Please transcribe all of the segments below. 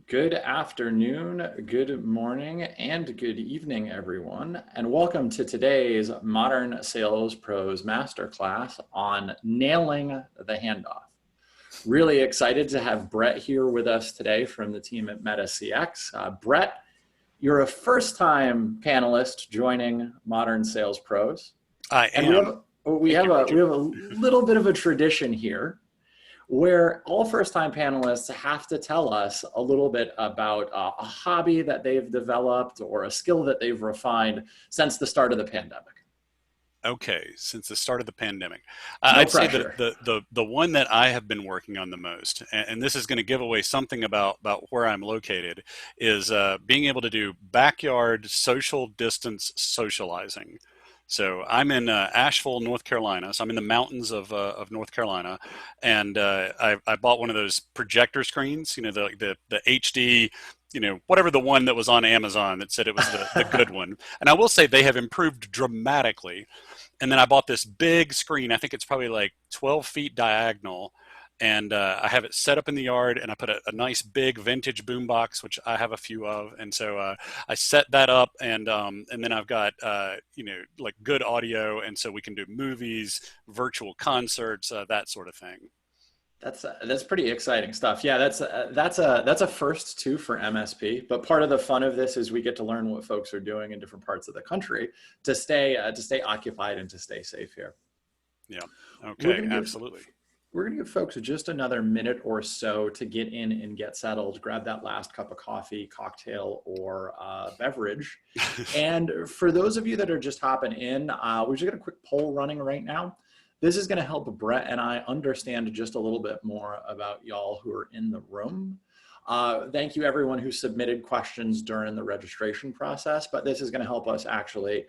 Good afternoon, good morning, and good evening, everyone, and welcome to today's Modern Sales Pros Masterclass on nailing the handoff. Really excited to have Brett here with us today from the team at Meta CX. Brett, you're a first-time panelist joining Modern Sales Pros, I and we am. have we Thank have you, a we Roger. have a little bit of a tradition here where all first-time panelists have to tell us a little bit about a hobby that they've developed or a skill that they've refined since the start of the pandemic. Okay, since the start of the pandemic, No I'd say that pressure. the one that I have been working on the most, and this is going to give away something about where I'm located, is being able to do backyard social distance socializing. So I'm in Asheville, North Carolina. So I'm in the mountains of North Carolina, and I bought one of those projector screens. You know, the HD. You know, whatever the one that was on Amazon that said it was the good one. And I will say they have improved dramatically. And then I bought this big screen. I think it's probably like 12 feet diagonal. And I have it set up in the yard, and I put a nice big vintage boombox, which I have a few of. And so I set that up, and then I've got like good audio, and so we can do movies, virtual concerts, that sort of thing. That's pretty exciting stuff. Yeah, that's a first too for MSP. But part of the fun of this is we get to learn what folks are doing in different parts of the country to stay occupied and to stay safe here. Yeah. We're Okay. gonna give Absolutely. We're going to give folks just another minute or so to get in and get settled, grab that last cup of coffee, cocktail, or beverage. And for those of you that are just hopping in, we're just got a quick poll running right now. This is going to help Brett and I understand just a little bit more about y'all who are in the room. Thank you everyone who submitted questions during the registration process, but this is going to help us actually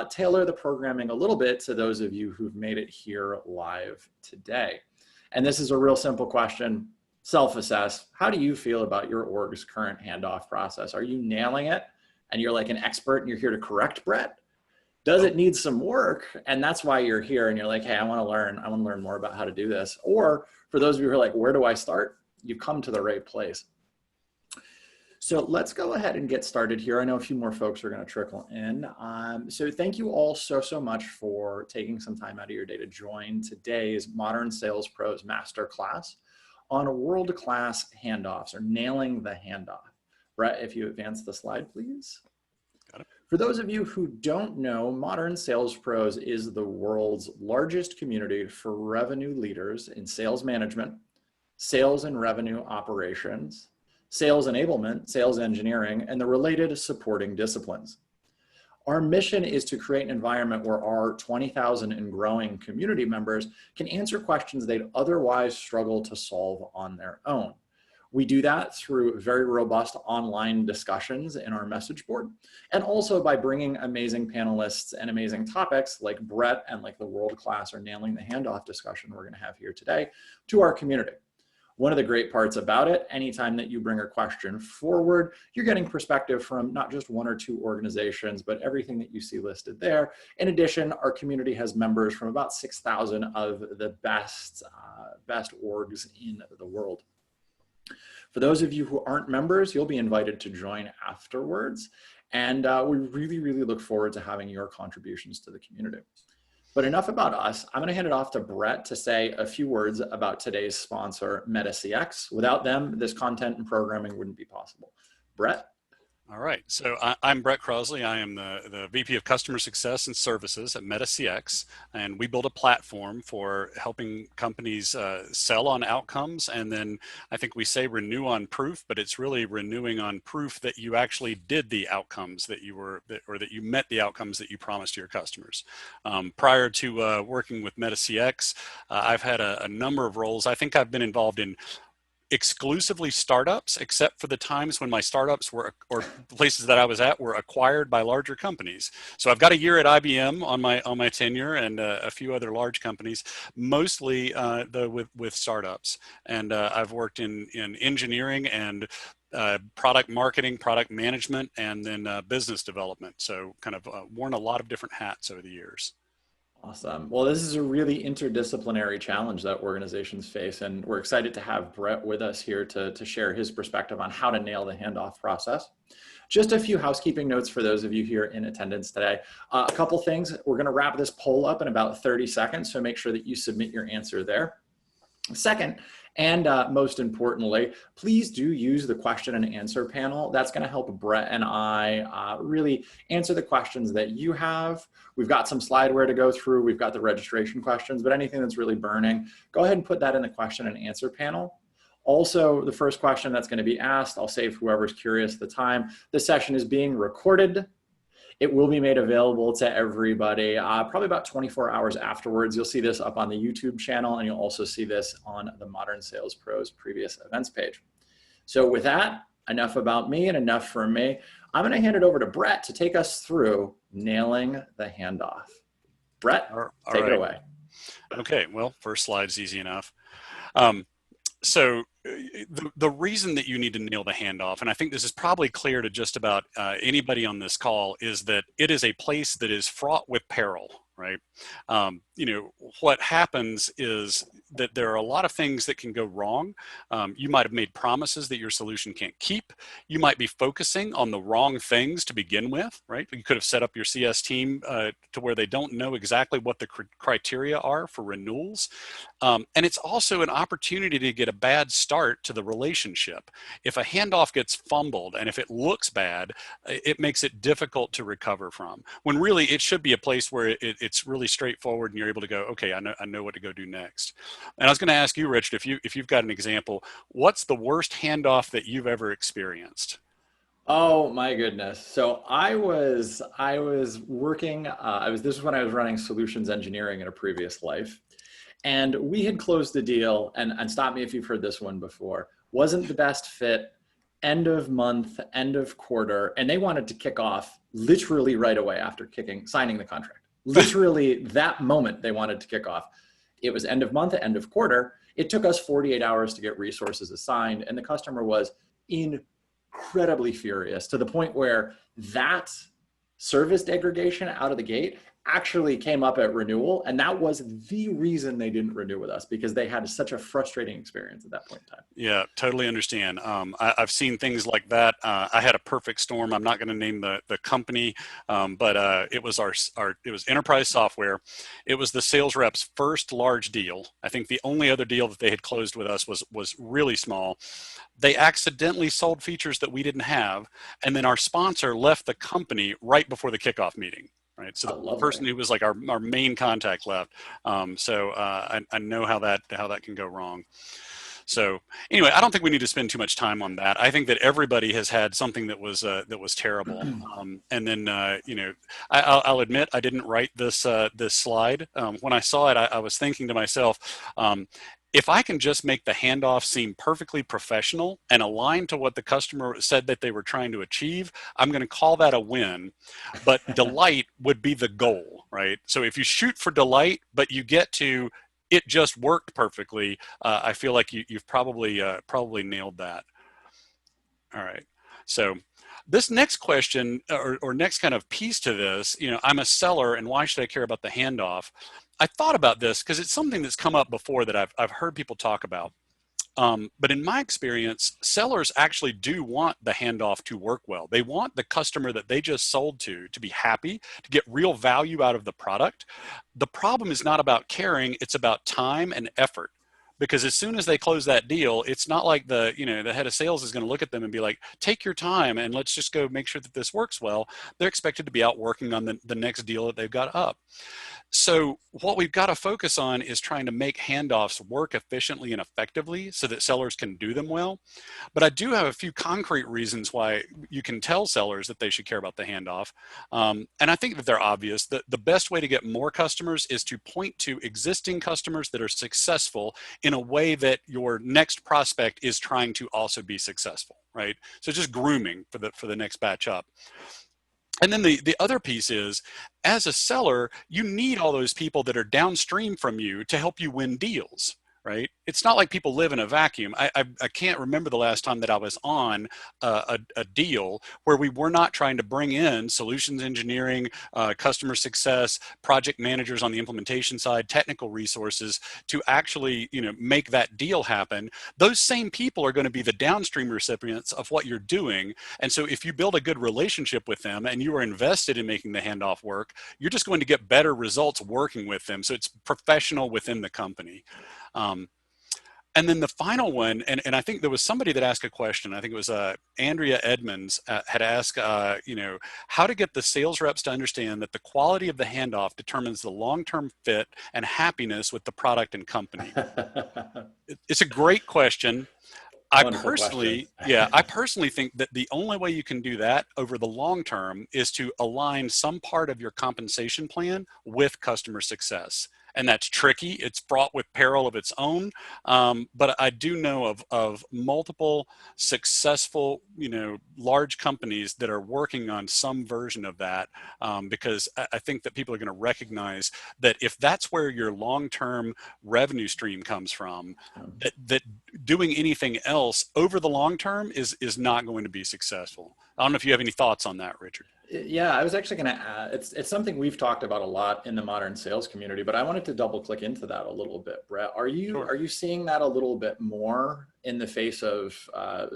tailor the programming a little bit to those of you who've made it here live today. And this is a real simple question. Self-assess. How do you feel about your org's current handoff process? Are you nailing it and you're like an expert and you're here to correct Brett? Does Oh, it need some work? And that's why you're here and you're like, hey, I want to learn more about how to do this. Or for those of you who are like, where do I start? You've come to the right place. So let's go ahead and get started here. I know a few more folks are going to trickle in. So thank you all so much for taking some time out of your day to join today's Modern Sales Pros Masterclass on world-class handoffs or nailing the handoff. Brett, if you advance the slide, please. got it. For those of you who don't know, Modern Sales Pros is the world's largest community for revenue leaders in sales management, sales and revenue operations, sales enablement, sales engineering, and the related supporting disciplines. Our mission is to create an environment where our 20,000 and growing community members can answer questions they'd otherwise struggle to solve on their own. We do that through very robust online discussions in our message board, and also by bringing amazing panelists and amazing topics like Brett and like the world-class or nailing the handoff discussion we're going to have here today to our community. One of the great parts about it, anytime that you bring a question forward, you're getting perspective from not just one or two organizations, but everything that you see listed there. In addition, our community has members from about 6,000 of the best orgs in the world. For those of you who aren't members, you'll be invited to join afterwards. And we really look forward to having your contributions to the community. But enough about us. I'm going to hand it off to Brett to say a few words about today's sponsor, Meta CX. Without them, this content and programming wouldn't be possible. Brett? All right. So I'm Brett Crosley. I am the VP of Customer Success and Services at Meta CX, and we build a platform for helping companies sell on outcomes. And then I think we say renew on proof, but it's really renewing on proof that you actually did the outcomes that you were, or that you met the outcomes that you promised to your customers. Prior to working with Meta CX, I've had a number of roles. I think I've been involved in exclusively startups, except for the times when my startups were, or places that I was at, were acquired by larger companies. So I've got a year at IBM on my tenure, and a few other large companies, mostly with startups. And I've worked in engineering and product marketing, product management, and then business development. So kind of worn a lot of different hats over the years. Awesome. Well, this is a really interdisciplinary challenge that organizations face, and we're excited to have Brett with us here to share his perspective on how to nail the handoff process. Just a few housekeeping notes for those of you here in attendance today. A couple things. We're going to wrap this poll up in about 30 seconds, so make sure that you submit your answer there. Second, and most importantly, please do use the question and answer panel. That's going to help Brett and I really answer the questions that you have. We've got some slideware to go through. We've got the registration questions, but anything that's really burning, go ahead and put that in the question and answer panel. Also, the first question that's going to be asked, I'll save whoever's curious the time. This session is being recorded. It will be made available to everybody probably about 24 hours afterwards. You'll see this up on the YouTube channel, and you'll also see this on the Modern Sales Pros previous events page. So with that, enough about me and enough from me. I'm going to hand it over to Brett to take us through nailing the handoff. Brett, take it away. Okay, well, first slide's easy enough. So the reason that you need to nail the handoff, and I think this is probably clear to just about anybody on this call, is that it is a place that is fraught with peril, right? What happens is that there are a lot of things that can go wrong. You might have made promises that your solution can't keep. You might be focusing on the wrong things to begin with, right? You could have set up your CS team to where they don't know exactly what the criteria are for renewals. And it's also an opportunity to get a bad start to the relationship. If a handoff gets fumbled and if it looks bad, it makes it difficult to recover from. When really it should be a place where it's really straightforward and you're able to go, okay, I know what to go do next. And I was going to ask you, Richard, if you've got an example, what's the worst handoff that you've ever experienced? Oh my goodness. So I was working, this is when I was running solutions engineering in a previous life. And we had closed the deal, and stop me if you've heard this one before, wasn't the best fit, end of month, end of quarter, and they wanted to kick off literally right away after signing the contract. Literally that moment they wanted to kick off. It was end of month, end of quarter. It took us 48 hours to get resources assigned, and the customer was incredibly furious to the point where that service degradation out of the gate actually came up at renewal. And that was the reason they didn't renew with us, because they had such a frustrating experience at that point in time. Yeah, totally understand. I've seen things like that. I had a perfect storm. I'm not going to name the company, but it was it was enterprise software. It was the sales rep's first large deal. I think the only other deal that they had closed with us was really small. They accidentally sold features that we didn't have, and then our sponsor left the company right before the kickoff meeting. Right, so the person who was like our main contact left. I know how that can go wrong. So anyway, I don't think we need to spend too much time on that. I think that everybody has had something that was terrible. And then I'll admit I didn't write this slide. When I saw it, I was thinking to myself, if I can just make the handoff seem perfectly professional and aligned to what the customer said that they were trying to achieve, I'm going to call that a win. But delight would be the goal, right? So if you shoot for delight, but you get to it just worked perfectly, I feel like you've probably nailed that. All right. So this next question or next kind of piece to this, I'm a seller, and why should I care about the handoff? I thought about this because it's something that's come up before that I've heard people talk about. But in my experience, sellers actually do want the handoff to work well. They want the customer that they just sold to be happy, to get real value out of the product. The problem is not about caring, it's about time and effort. Because as soon as they close that deal, it's not like the head of sales is going to look at them and be like, take your time and let's just go make sure that this works well. They're expected to be out working on the next deal that they've got up. So what we've got to focus on is trying to make handoffs work efficiently and effectively so that sellers can do them well. But I do have a few concrete reasons why you can tell sellers that they should care about the handoff. And I think that they're obvious. The best way to get more customers is to point to existing customers that are successful in a way that your next prospect is trying to also be successful, right? So just grooming for the next batch up. And then the other piece is, as a seller, you need all those people that are downstream from you to help you win deals, right? It's not like people live in a vacuum. I can't remember the last time that I was on a deal where we were not trying to bring in solutions engineering, customer success, project managers on the implementation side, technical resources to actually, make that deal happen. Those same people are going to be the downstream recipients of what you're doing. And so if you build a good relationship with them and you are invested in making the handoff work, you're just going to get better results working with them. So it's professional within the company. Um, and then the final one, and I think there was somebody that asked a question. I think it was Andrea Edmonds had asked, how to get the sales reps to understand that the quality of the handoff determines the long-term fit and happiness with the product and company. It's a great question. Wonderful question. I personally think that the only way you can do that over the long term is to align some part of your compensation plan with customer success. And that's tricky. It's fraught with peril of its own. But I do know of multiple successful, large companies that are working on some version of that, because I think that people are going to recognize that if that's where your long-term revenue stream comes from, that doing anything else over the long term is not going to be successful. I don't know if you have any thoughts on that, Richard. Yeah, I was actually going to add, it's something we've talked about a lot in the modern sales community, but I wanted to double click into that a little bit. Brett, are you seeing that a little bit more in the face of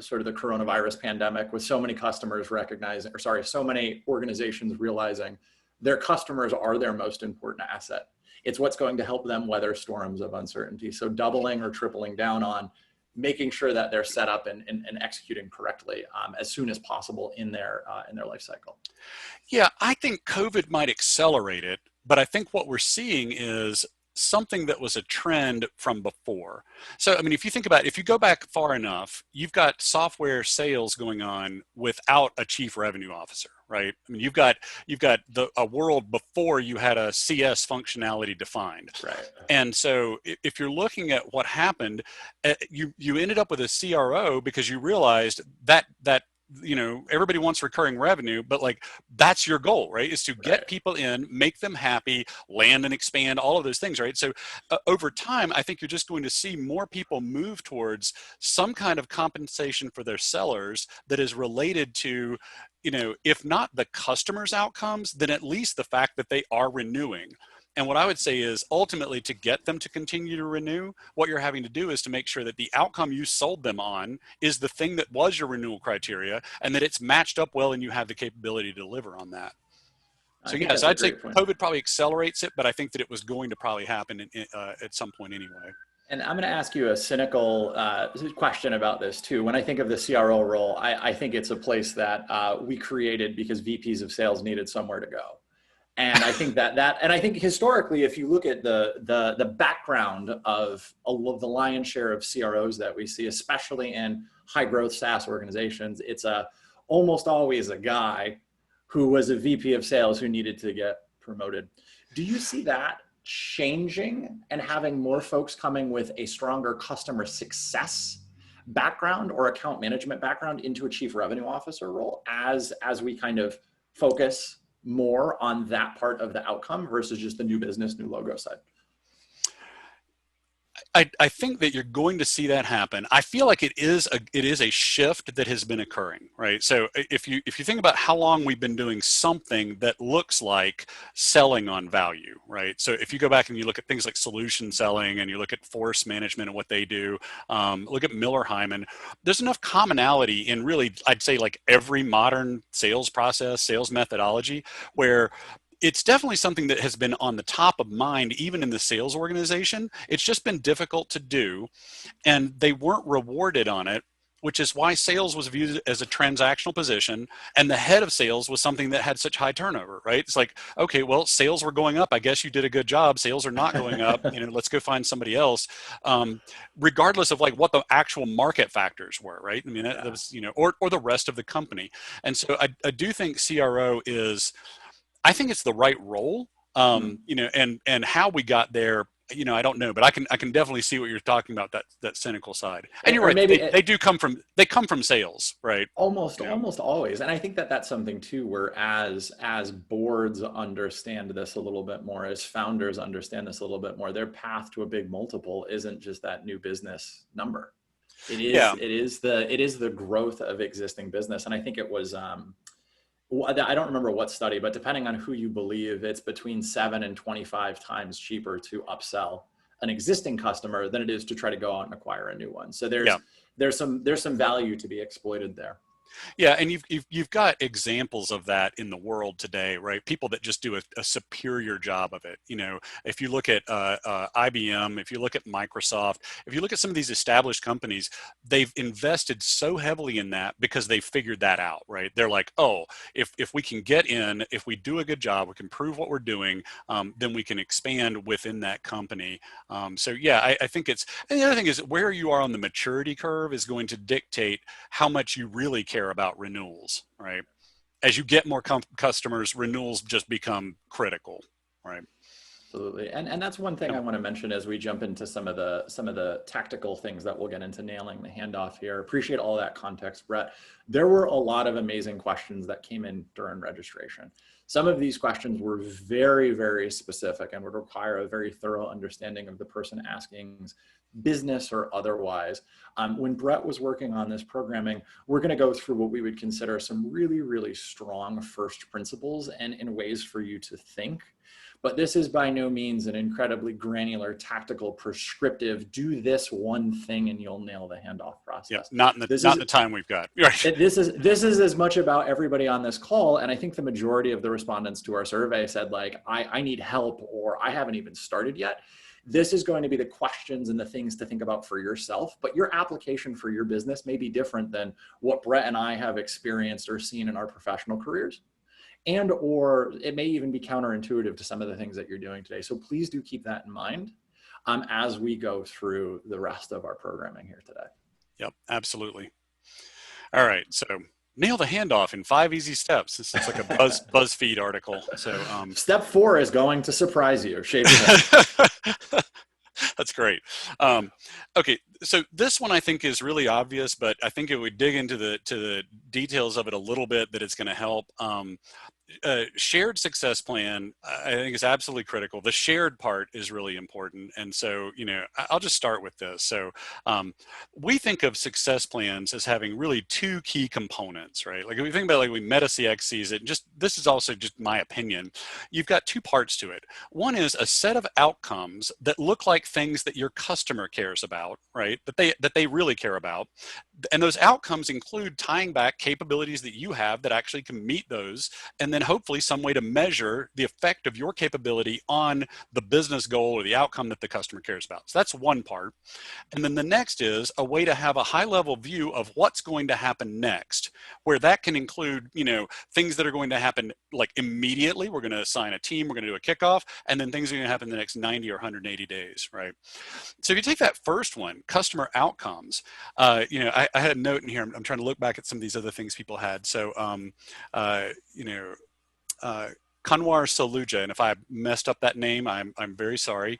sort of the coronavirus pandemic, with so many customers recognizing, or sorry, so many organizations realizing their customers are their most important asset? It's what's going to help them weather storms of uncertainty. So doubling or tripling down on making sure that they're set up and executing correctly as soon as possible in their life cycle. Yeah, I think COVID might accelerate it, but I think what we're seeing is something that was a trend from before. So, I mean, if you think about it, if you go back far enough, you've got software sales going on without a chief revenue officer, right? I mean, you've got a world before you had a CS functionality defined. Right. And so if you're looking at what happened, you ended up with a CRO because you realized that everybody wants recurring revenue, but like that's your goal, right? Is to get people in, make them happy, land and expand, all of those things, right? So over time, I think you're just going to see more people move towards some kind of compensation for their sellers that is related to, if not the customer's outcomes, then at least the fact that they are renewing. And what I would say is ultimately to get them to continue to renew, what you're having to do is to make sure that the outcome you sold them on is the thing that was your renewal criteria and that it's matched up well and you have the capability to deliver on that. So yes, I'd say COVID probably accelerates it, but I think that it was going to probably happen at some point anyway. And I'm going to ask you a cynical question about this too. When I think of the CRO role, I think it's a place that we created because VPs of sales needed somewhere to go. And I think and I think historically, if you look at the background of the lion's share of CROs that we see, especially in high growth SaaS organizations, it's almost always a guy who was a VP of sales who needed to get promoted. Do you see that changing and having more folks coming with a stronger customer success background or account management background into a chief revenue officer role as we kind of focus more on that part of the outcome versus just the new business, new logo side? I think that you're going to see that happen. I feel like it is a shift that has been occurring, right? So if you think about how long we've been doing something that looks like selling on value, right? So if you go back and you look at things like solution selling and you look at force management and what they do, look at Miller Hyman, there's enough commonality in really, I'd say like every modern sales process, sales methodology, where it's definitely something that has been on the top of mind, even in the sales organization. It's just been difficult to do, and they weren't rewarded on it, which is why sales was viewed as a transactional position, and the head of sales was something that had such high turnover, right? It's like, okay, well, sales were going up. I guess you did a good job. Sales are not going up. Let's go find somebody else, regardless of like what the actual market factors were, right? I mean, that was, or the rest of the company. And so I do think CRO I think it's the right role, and how we got there. I don't know, but I can definitely see what you're talking about, that cynical side. And you're or right, maybe they do come from sales, right? almost always. And I think that that's something too, where as boards understand this a little bit more, as founders understand this a little bit more, their path to a big multiple isn't just that new business number. Yeah. It is the growth of existing business. And I think it was I don't remember what study, but depending on who you believe, it's between 7 and 25 times cheaper to upsell an existing customer than it is to try to go out and acquire a new one. So Yeah. there's some value to be exploited there. Yeah, and you've got examples of that in the world today, right? People that just do a superior job of it. If you look at IBM, if you look at Microsoft, if you look at some of these established companies, they've invested so heavily in that because they figured that out, right? They're like, oh, if we can get in, if we do a good job, we can prove what we're doing, then we can expand within that company. So yeah, I think and the other thing is where you are on the maturity curve is going to dictate how much you really care about renewals, right? As you get more customers, renewals just become critical, right? Absolutely. And that's one thing Yep. I want to mention as we jump into some of the tactical things that we'll get into nailing the handoff here. Appreciate all that context, Brett. There were a lot of amazing questions that came in during registration. Some of these questions were very, very specific and would require a very thorough understanding of the person asking's business or otherwise. When Brett was working on this programming, we're going to go through what we would consider some really, really strong first principles and in ways for you to think. But this is by no means an incredibly granular, tactical, prescriptive, do this one thing and you'll nail the handoff process. Yeah, not in the time we've got. Right. This is as much about everybody on this call. And I think the majority of the respondents to our survey said like, I need help, or I haven't even started yet. This is going to be the questions and the things to think about for yourself, but your application for your business may be different than what Brett and I have experienced or seen in our professional careers. And or it may even be counterintuitive to some of the things that you're doing today. So please do keep that in mind as we go through the rest of our programming here today. Yep, absolutely. All right, so nail the handoff in 5 easy steps. This is like a BuzzFeed article. So step 4 is going to surprise you. Shave your head. That's great. Okay, so this one I think is really obvious, but I think if we dig into the details of it a little bit, that it's going to help. Shared success plan, I think, is absolutely critical. The shared part is really important. And so, I'll just start with this. So we think of success plans as having really 2 key components, right? Like if we think about like we Meta CX sees it, this is also just my opinion. You've got 2 parts to it. One is a set of outcomes that look like things that your customer cares about, right? That they really care about. And those outcomes include tying back capabilities that you have that actually can meet those, and then hopefully some way to measure the effect of your capability on the business goal or the outcome that the customer cares about. So that's one part. And then the next is a way to have a high level view of what's going to happen next, where that can include, things that are going to happen like immediately. We're going to assign a team, we're going to do a kickoff, and then things are going to happen in the next 90 or 180 days, right? So if you take that first one, customer outcomes, I had a note in here. I'm trying to look back at some of these other things people had. So, Kanwar Saluja, and if I messed up that name, I'm very sorry.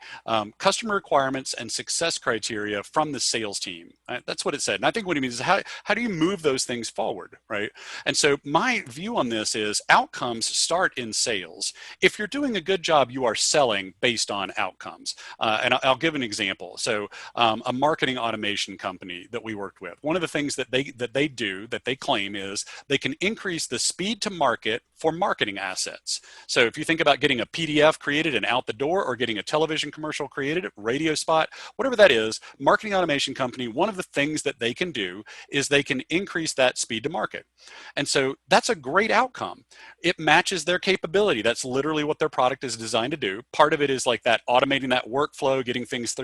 Customer requirements and success criteria from the sales team. That's what it said. And I think what he means is how do you move those things forward, right? And so my view on this is outcomes start in sales. If you're doing a good job, you are selling based on outcomes. And I'll give an example. So a marketing automation company that we worked with, one of the things that they claim is they can increase the speed to market for marketing assets. So if you think about getting a PDF created and out the door, or getting a television commercial created, radio spot, whatever that is, marketing automation company, one of the things that they can do is they can increase that speed to market. And so that's a great outcome. It matches their capability. That's literally what their product is designed to do. Part of it is like that, automating that workflow, getting things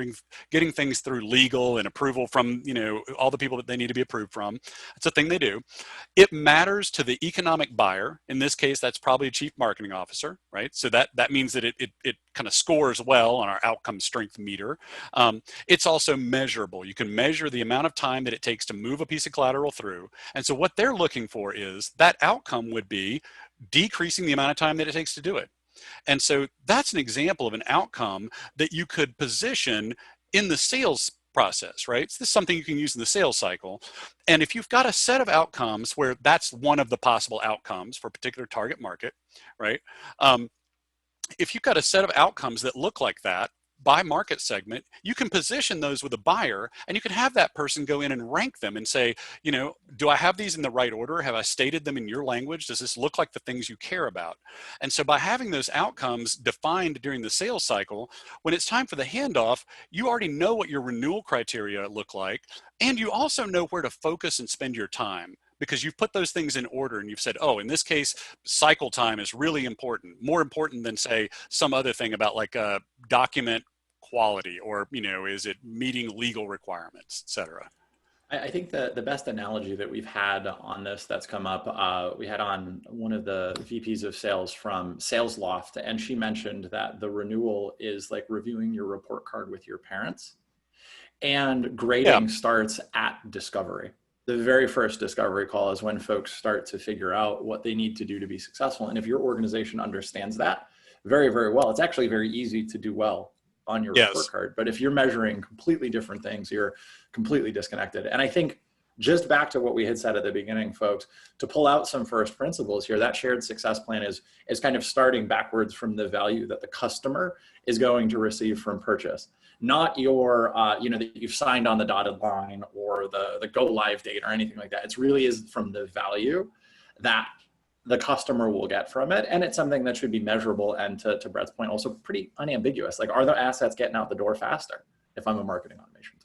through legal and approval from, all the people that they need to be approved from. It's a thing they do. It matters to the economic buyer. In this case, that's probably a chief marketing officer, right? So that means that it kind of scores well on our outcome strength meter. It's also measurable. You can measure the amount of time that it takes to move a piece of collateral through. And so what they're looking for is that outcome would be decreasing the amount of time that it takes to do it. And so that's an example of an outcome that you could position in the sales process, right? So this is something you can use in the sales cycle. And if you've got a set of outcomes where that's one of the possible outcomes for a particular target market, right? If you've got a set of outcomes that look like that by market segment, you can position those with a buyer, and you can have that person go in and rank them and say, do I have these in the right order? Have I stated them in your language? Does this look like the things you care about? And so by having those outcomes defined during the sales cycle, when it's time for the handoff, you already know what your renewal criteria look like, and you also know where to focus and spend your time, because you've put those things in order and you've said, oh, in this case, cycle time is really important, more important than, say, some other thing about like document quality, or, is it meeting legal requirements, et cetera. I think the best analogy that we've had on this that's come up, we had on one of the VPs of sales from SalesLoft, and she mentioned that the renewal is like reviewing your report card with your parents, and grading starts at discovery. The very first discovery call is when folks start to figure out what they need to do to be successful. And if your organization understands that very, very well, it's actually very easy to do well on your report card. But if you're measuring completely different things, you're completely disconnected. And I think, just back to what we had said at the beginning, folks, to pull out some first principles here, that shared success plan is kind of starting backwards from the value that the customer is going to receive from purchase, not your, that you've signed on the dotted line or the go live date or anything like that. It really is from the value that the customer will get from it. And it's something that should be measurable, and to Brett's point, also pretty unambiguous. Like, are the assets getting out the door faster if I'm a marketing automation?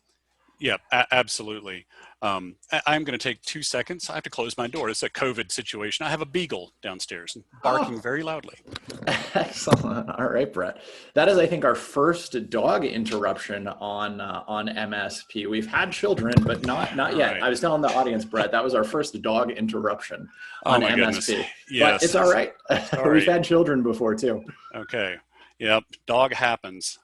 Yeah, absolutely. I'm going to take 2 seconds. I have to close my door. It's a COVID situation. I have a beagle downstairs barking very loudly. Excellent. All right, Brett. That is, I think, our first dog interruption on MSP. We've had children, but not yet. Right. I was telling the audience, Brett, that was our first dog interruption on MSP. Goodness. Yes. But it's all right. We've had children before too. Okay. Yep. Dog happens.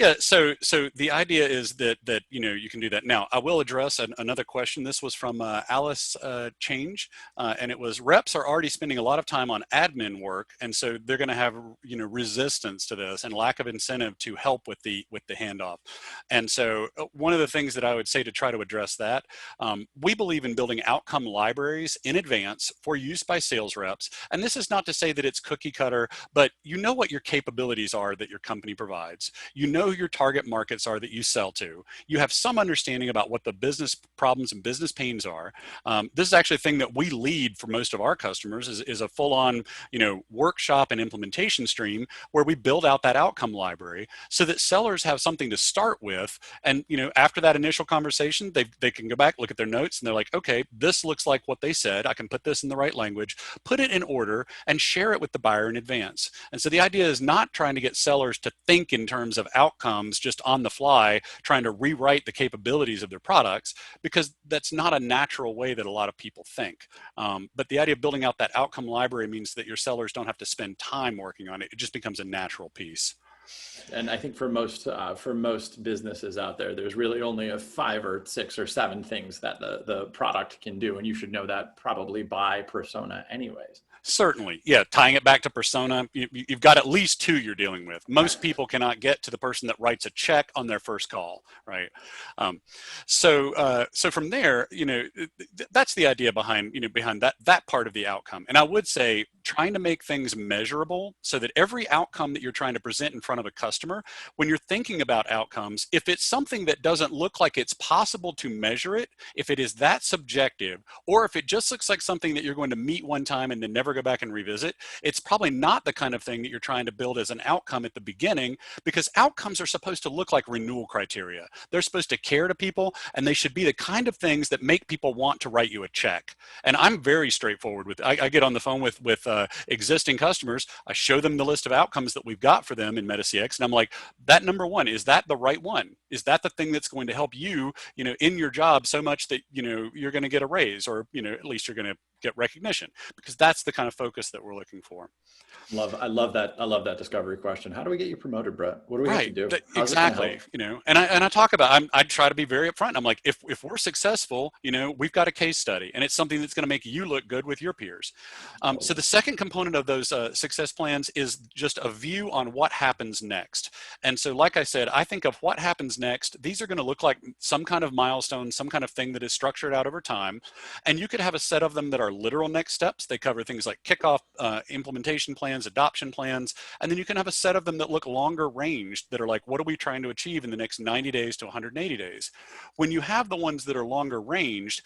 Yeah, so the idea is that you can do that. Now, I will address another question. This was from Alice Change, and it was, reps are already spending a lot of time on admin work, and so they're going to have resistance to this and lack of incentive to help with the handoff. And so one of the things that I would say to try to address that, we believe in building outcome libraries in advance for use by sales reps. And this is not to say that it's cookie cutter, but you know what your capabilities are that your company provides. You know who your target markets are that you sell to. You have some understanding about what the business problems and business pains are. This is actually a thing that we lead for most of our customers, is a full-on workshop and implementation stream where we build out that outcome library so that sellers have something to start with. And after that initial conversation, they can go back, look at their notes, and they're like, okay, this looks like what they said. I can put this in the right language, put it in order, and share it with the buyer in advance. And so the idea is not trying to get sellers to think in terms of outcomes just on the fly, trying to rewrite the capabilities of their products, because that's not a natural way that a lot of people think. But the idea of building out that outcome library means that your sellers don't have to spend time working on it. It just becomes a natural piece. And I think for most businesses out there, there's really only 5 or 6 or 7 things that the product can do. And you should know that probably by persona anyways. Certainly. Yeah. Tying it back to persona, you've got at least 2 you're dealing with. Most people cannot get to the person that writes a check on their first call, right? So from there, that's the idea behind that part of the outcome. And I would say trying to make things measurable so that every outcome that you're trying to present in front of a customer, when you're thinking about outcomes, if it's something that doesn't look like it's possible to measure it, if it is that subjective, or if it just looks like something that you're going to meet one time and then never go back and revisit, it's probably not the kind of thing that you're trying to build as an outcome at the beginning, because outcomes are supposed to look like renewal criteria. They're supposed to care to people, and they should be the kind of things that make people want to write you a check. And I'm very straightforward with, I get on the phone with existing customers. I show them the list of outcomes that we've got for them in MetaCX, and I'm like, that number one, is that the right one? Is that the thing that's going to help you, in your job so much that, you're going to get a raise, or, at least you're going to get recognition? Because that's the kind of focus that we're looking for. I love that discovery question. How do we get you promoted, Brett? What do we have to do? Exactly. And I talk about, I try to be very upfront. I'm like, if we're successful, we've got a case study, and it's something that's going to make you look good with your peers. So the second component of those success plans is just a view on what happens next. And so, like I said, I think of what happens next. These are going to look like some kind of milestone, some kind of thing that is structured out over time. And you could have a set of them that are literal next steps. They cover things like kickoff, implementation plans, adoption plans. And then you can have a set of them that look longer ranged that are like, what are we trying to achieve in the next 90 days to 180 days? When you have the ones that are longer ranged,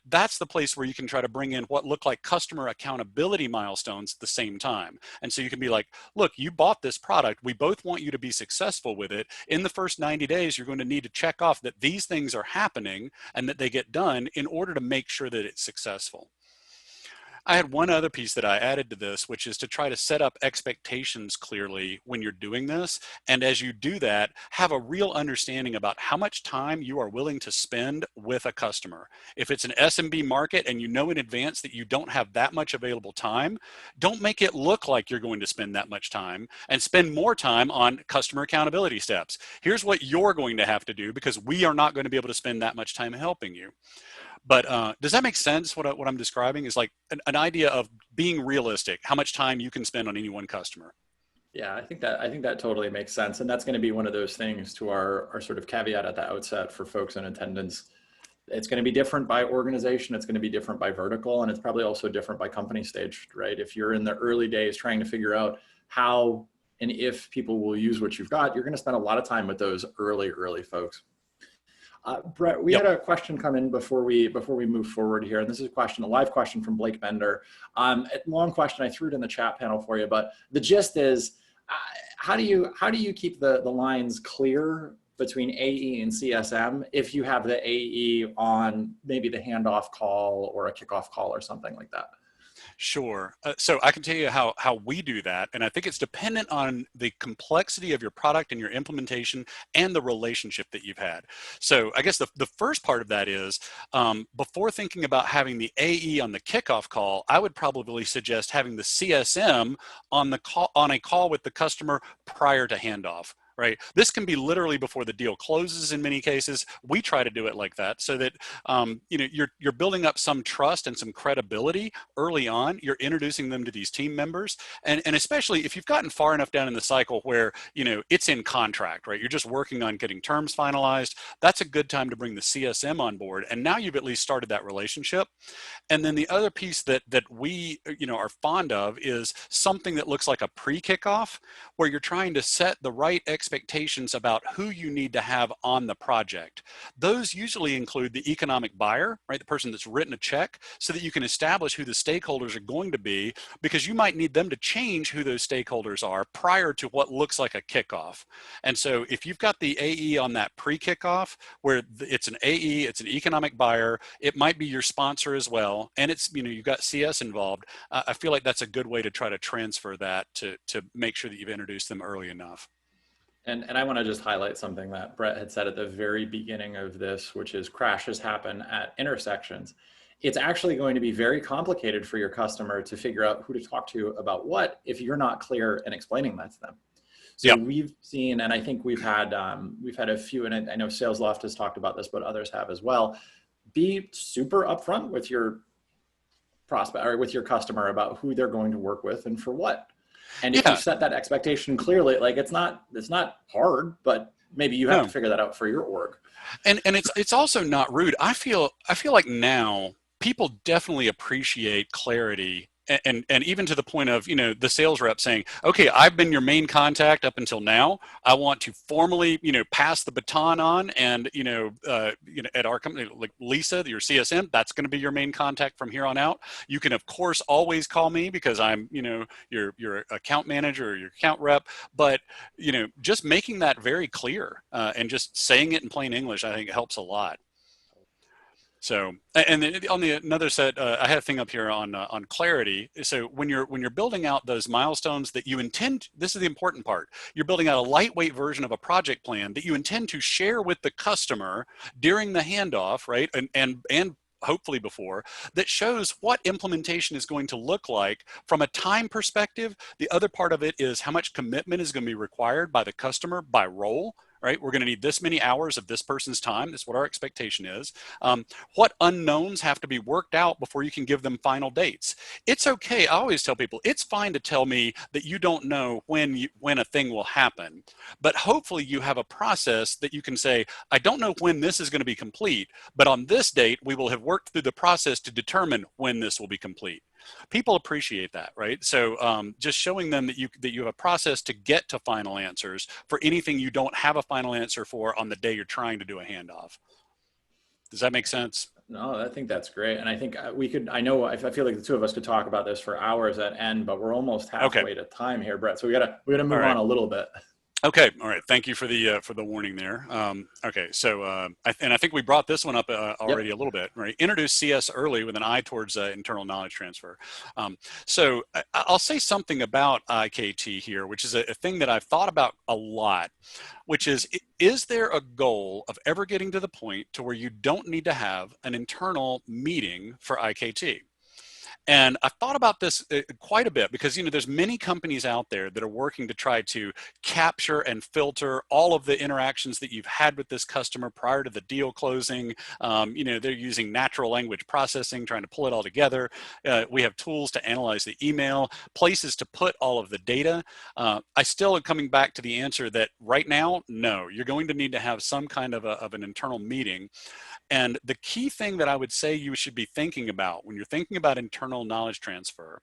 that's the place where you can try to bring in what look like customer accountability milestones at the same time. And so you can be like, look, you bought this product. We both want you to be successful with it. In the first 90 days, you're going to need to check off that these things are happening and that they get done in order to make sure that it's successful. I had one other piece that I added to this, which is to try to set up expectations clearly when you're doing this. And as you do that, have a real understanding about how much time you are willing to spend with a customer. If it's an SMB market and you know in advance that you don't have that much available time, don't make it look like you're going to spend that much time, and spend more time on customer accountability steps. Here's what you're going to have to do because we are not going to be able to spend that much time helping you. But does that make sense? What I'm describing is like an idea of being realistic, how much time you can spend on any one customer. Yeah, I think that totally makes sense. And that's going to be one of those things to our sort of caveat at the outset for folks in attendance. It's going to be different by organization. It's going to be different by vertical, and it's probably also different by company stage, right? If you're in the early days trying to figure out how and if people will use what you've got, you're going to spend a lot of time with those early folks. Brett, we had a question come in before we move forward here, and this is a live question from Blake Bender. A long question. I threw it in the chat panel for you, but the gist is, how do you keep the lines clear between AE and CSM if you have the AE on maybe the handoff call or a kickoff call or something like that? Sure. So I can tell you how we do that. And I think it's dependent on the complexity of your product and your implementation and the relationship that you've had. So I guess the first part of that is before thinking about having the AE on the kickoff call, I would probably suggest having the CSM on a call with the customer prior to handoff. Right. This can be literally before the deal closes in many cases. We try to do it like that so that you're building up some trust and some credibility early on. You're introducing them to these team members, and especially if you've gotten far enough down in the cycle where it's in contract, right? You're just working on getting terms finalized. That's a good time to bring the CSM on board, and now you've at least started that relationship. And then the other piece that we are fond of is something that looks like a pre-kickoff, where you're trying to set the right expectations about who you need to have on the project. Those usually include the economic buyer, right? The person that's written a check, so that you can establish who the stakeholders are going to be, because you might need them to change who those stakeholders are prior to what looks like a kickoff. And so if you've got the AE on that pre-kickoff, where it's an AE, it's an economic buyer, it might be your sponsor as well, and it's you've got CS involved, I feel like that's a good way to try to transfer that to make sure that you've introduced them early enough. And I want to just highlight something that Brett had said at the very beginning of this, which is crashes happen at intersections. It's actually going to be very complicated for your customer to figure out who to talk to about what if you're not clear in explaining that to them. So we've seen, and I think we've had a few, and I know Sales Loft has talked about this, but others have as well. Be super upfront with your prospect or with your customer about who they're going to work with and for what. And if you set that expectation clearly, like it's not hard, but maybe you have to figure that out for your org. And it's also not rude. I feel like now people definitely appreciate clarity. And even to the point of, the sales rep saying, okay, I've been your main contact up until now. I want to formally, pass the baton on, and, at our company, like Lisa, your CSM, that's going to be your main contact from here on out. You can, of course, always call me because I'm, your account manager or your account rep, but, just making that very clear and just saying it in plain English, I think helps a lot. So, and then on the another set, I had a thing up here on clarity. So when you're building out those milestones that you intend, this is the important part. You're building out a lightweight version of a project plan that you intend to share with the customer during the handoff, right? And hopefully before, that shows what implementation is going to look like from a time perspective. The other part of it is how much commitment is going to be required by the customer by role. right? We're going to need this many hours of this person's time. That's what our expectation is. What unknowns have to be worked out before you can give them final dates? It's okay. I always tell people it's fine to tell me that you don't know when a thing will happen, but hopefully you have a process that you can say, I don't know when this is going to be complete, but on this date we will have worked through the process to determine when this will be complete. People appreciate that, right? So just showing them that you have a process to get to final answers for anything you don't have a final answer for on the day you're trying to do a handoff. Does that make sense? No, I think that's great. And I think we could, I feel like the two of us could talk about this for hours at end, but we're almost Okay. halfway to time here, Brett. So we gotta All move on right. a little bit. Okay, all right. Thank you for the warning there. Okay, so I think we brought this one up already Yep. a little bit, right? Introduce CS early with an eye towards internal knowledge transfer. So I'll say something about IKT here, which is a thing that I've thought about a lot, which is there a goal of ever getting to the point to where you don't need to have an internal meeting for IKT? And I've thought about this quite a bit because, there's many companies out there that are working to try to capture and filter all of the interactions that you've had with this customer prior to the deal closing. They're using natural language processing, trying to pull it all together. We have tools to analyze the email, places to put all of the data. I still am coming back to the answer that right now, no, you're going to need to have some kind of an internal meeting. And the key thing that I would say you should be thinking about when you're thinking about internal knowledge transfer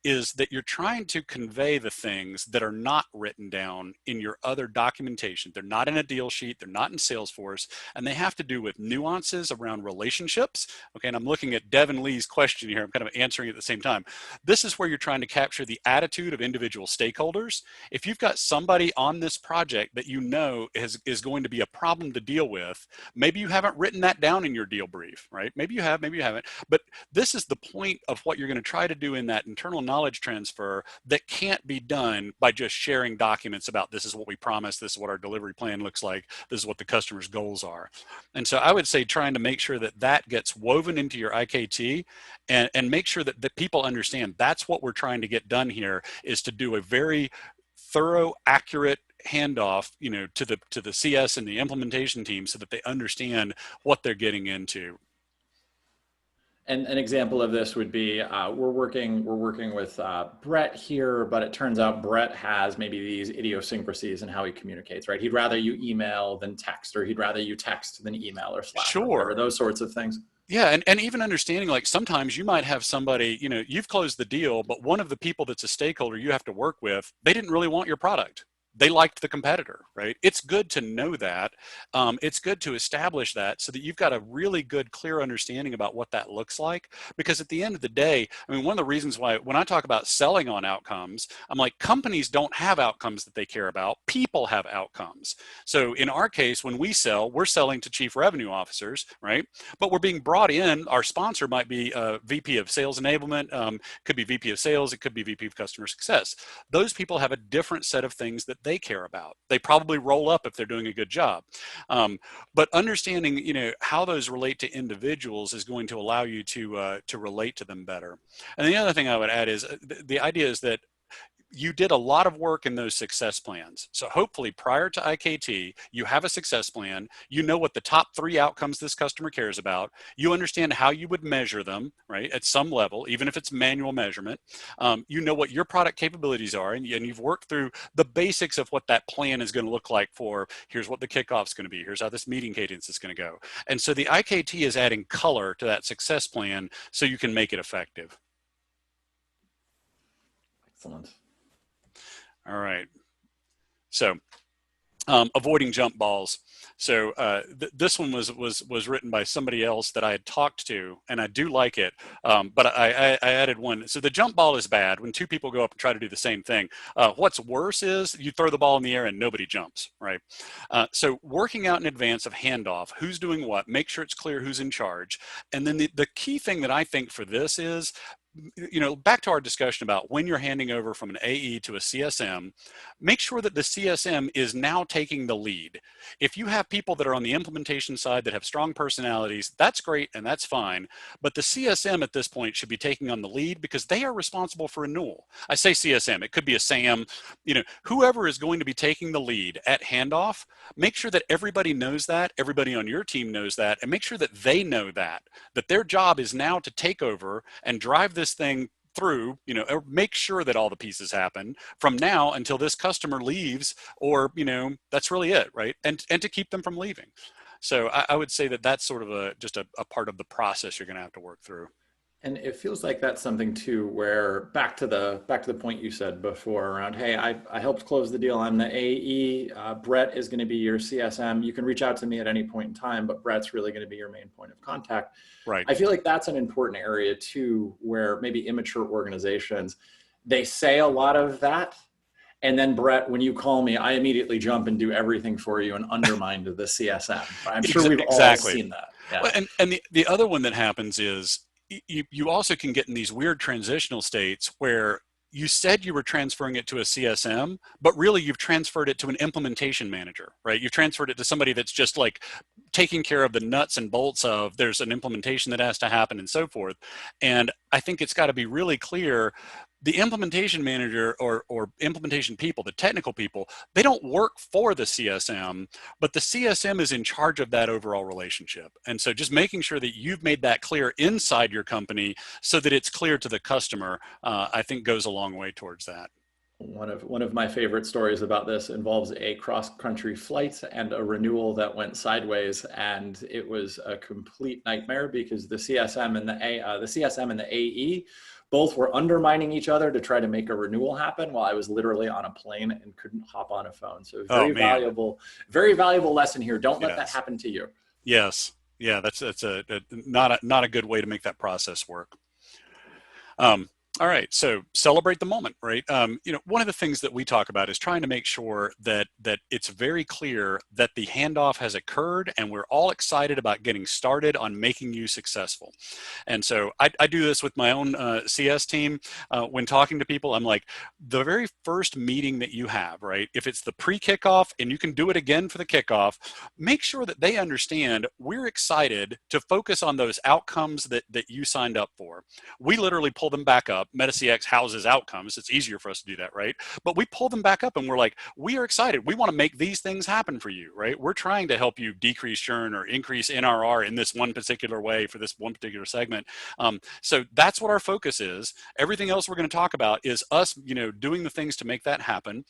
is that you're trying to convey the things that are not written down in your other documentation. They're not in a deal sheet, they're not in Salesforce, and they have to do with nuances around relationships. Okay, and I'm looking at Devin Lee's question here. I'm kind of answering it at the same time. This is where you're trying to capture the attitude of individual stakeholders. If you've got somebody on this project that is going to be a problem to deal with, maybe you haven't written that down in your deal brief, right? Maybe you have, maybe you haven't, but this is the point of what you're going to try to do in that internal knowledge transfer that can't be done by just sharing documents about this is what we promised, this is what our delivery plan looks like, this is what the customer's goals are. And so I would say trying to make sure that that gets woven into your IKT and make sure that people understand that's what we're trying to get done here is to do a very thorough, accurate handoff, to the CS and the implementation team so that they understand what they're getting into. And an example of this would be we're working with Brett here, but it turns out Brett has maybe these idiosyncrasies in how he communicates, right? He'd rather you email than text, or he'd rather you text than email or Slack, Sure. or whatever, those sorts of things. Yeah, and even understanding, like, sometimes you might have somebody, you've closed the deal, but one of the people that's a stakeholder you have to work with, they didn't really want your product. They liked the competitor, right? It's good to know that. It's good to establish that so that you've got a really good, clear understanding about what that looks like. Because at the end of the day, I mean, one of the reasons why when I talk about selling on outcomes, I'm like, companies don't have outcomes that they care about. People have outcomes. So in our case, when we sell, we're selling to chief revenue officers, right? But we're being brought in. Our sponsor might be a VP of sales enablement, could be VP of sales, it could be VP of customer success. Those people have a different set of things that they care about. They probably roll up if they're doing a good job. But understanding, how those relate to individuals is going to allow you to relate to them better. And the other thing I would add is the idea is that you did a lot of work in those success plans. So hopefully prior to IKT, you have a success plan. You know what the top 3 outcomes this customer cares about. You understand how you would measure them, right, at some level, even if it's manual measurement. You know what your product capabilities are, and you've worked through the basics of what that plan is going to look like for here's what the kickoff's going to be, here's how this meeting cadence is going to go. And so the IKT is adding color to that success plan so you can make it effective. Excellent. All right. So avoiding jump balls. So this one was written by somebody else that I had talked to, and I do like it, but I added one. So the jump ball is bad when 2 people go up and try to do the same thing. What's worse is you throw the ball in the air and nobody jumps, right? So working out in advance of handoff, who's doing what, make sure it's clear who's in charge. And then the key thing that I think for this is back to our discussion about when you're handing over from an AE to a CSM, make sure that the CSM is now taking the lead. If you have people that are on the implementation side that have strong personalities, that's great and that's fine. But the CSM at this point should be taking on the lead because they are responsible for renewal. I say CSM, it could be a SAM, whoever is going to be taking the lead at handoff, make sure that everybody knows that, everybody on your team knows that, and make sure that they know that their job is now to take over and drive this thing through, or make sure that all the pieces happen from now until this customer leaves, or, that's really it, right? And to keep them from leaving. So I would say that that's sort of just a part of the process you're going to have to work through. And it feels like that's something too, where back to the point you said before around, hey, I helped close the deal. I'm the AE. Brett is going to be your CSM. You can reach out to me at any point in time, but Brett's really going to be your main point of contact. Right. I feel like that's an important area too, where maybe immature organizations, they say a lot of that. And then Brett, when you call me, I immediately jump and do everything for you and undermine the CSM. I'm sure we've all seen that. Yeah. Well, and the other one that happens is, you also can get in these weird transitional states where you said you were transferring it to a CSM, but really you've transferred it to an implementation manager, right? You've transferred it to somebody that's just like taking care of the nuts and bolts of there's an implementation that has to happen and so forth. And I think it's got to be really clear. The implementation manager or implementation people, the technical people, they don't work for the CSM, but the CSM is in charge of that overall relationship. And so just making sure that you've made that clear inside your company so that it's clear to the customer, I think goes a long way towards that. One of my favorite stories about this involves a cross-country flight and a renewal that went sideways, and it was a complete nightmare because the CSM and the AE both were undermining each other to try to make a renewal happen while I was literally on a plane and couldn't hop on a phone. So very valuable lesson here. Don't let that happen to you. Yes. Yeah, that's not a good way to make that process work. All right, so celebrate the moment, right? One of the things that we talk about is trying to make sure that it's very clear that the handoff has occurred and we're all excited about getting started on making you successful. And so I do this with my own CS team. When talking to people, I'm like, the very first meeting that you have, right? If it's the pre-kickoff and you can do it again for the kickoff, make sure that they understand we're excited to focus on those outcomes that you signed up for. We literally pull them back up. MetaCX houses outcomes. It's easier for us to do that, right? But we pull them back up and we're like, we are excited. We want to make these things happen for you, right? We're trying to help you decrease churn or increase NRR in this one particular way for this one particular segment. So that's what our focus is. Everything else we're going to talk about is us, doing the things to make that happen.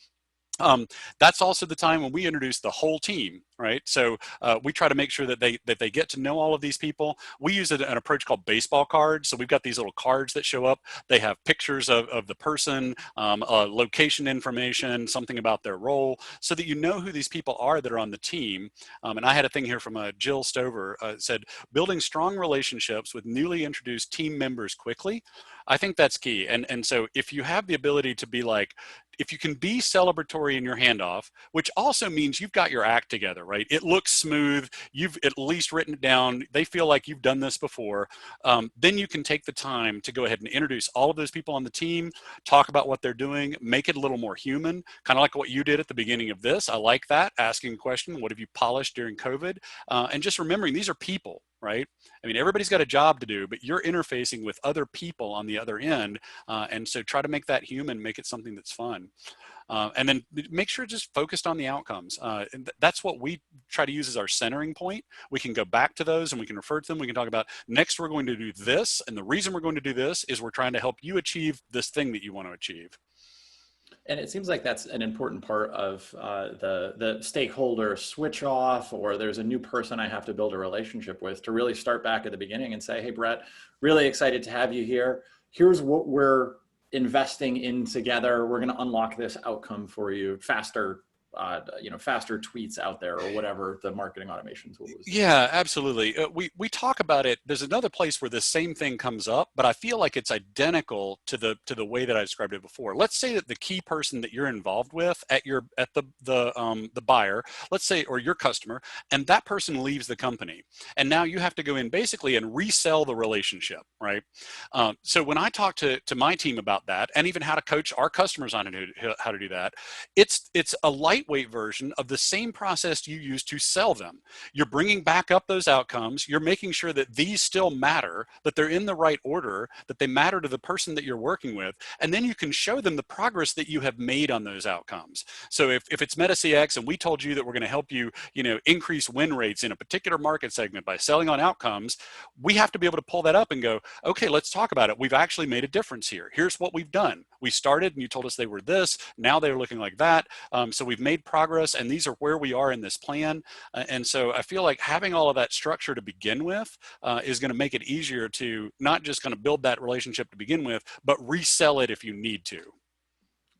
That's also the time when we introduce the whole team, right? So we try to make sure that they get to know all of these people. We use an approach called baseball cards. So we've got these little cards that show up. They have pictures of the person, location information, something about their role, so that you know who these people are that are on the team. And I had a thing here from Jill Stover. Said, building strong relationships with newly introduced team members quickly. I think that's key. And so if you have the ability to be like, if you can be celebratory in your handoff, which also means you've got your act together, right? It looks smooth. You've at least written it down. They feel like you've done this before. Then you can take the time to go ahead and introduce all of those people on the team, talk about what they're doing, make it a little more human, kind of like what you did at the beginning of this. I like that, asking a question, what have you polished during COVID? And just remembering these are people, right? I mean, everybody's got a job to do, but you're interfacing with other people on the other end. And so try to make that human, make it something that's fun. And then make sure it's just focused on the outcomes. And that's what we try to use as our centering point. We can go back to those and we can refer to them. We can talk about next we're going to do this. And the reason we're going to do this is we're trying to help you achieve this thing that you want to achieve. And it seems like that's an important part of the stakeholder switch off, or there's a new person I have to build a relationship with, to really start back at the beginning and say, hey, Brett, really excited to have you here. Here's what we're investing in together. We're going to unlock this outcome for you faster faster tweets out there or whatever the marketing automation tool is. Yeah, absolutely. We talk about it. There's another place where the same thing comes up, but I feel like it's identical to the way that I described it before. Let's say that the key person that you're involved with at the buyer, let's say, or your customer, and that person leaves the company, and now you have to go in basically and resell the relationship, right? So when I talk to my team about that, and even how to coach our customers on how to do that, it's a lightweight version of the same process you use to sell them. You're bringing back up those outcomes. You're making sure that these still matter, that they're in the right order, that they matter to the person that you're working with. And then you can show them the progress that you have made on those outcomes. So if it's Meta CX and we told you that we're going to help you, increase win rates in a particular market segment by selling on outcomes, we have to be able to pull that up and go, okay, let's talk about it. We've actually made a difference here. Here's what we've done. We started and you told us they were this. Now they're looking like that. So we've made progress and these are where we are in this plan. And so I feel like having all of that structure to begin with is going to make it easier to not just kind of build that relationship to begin with, but resell it if you need to.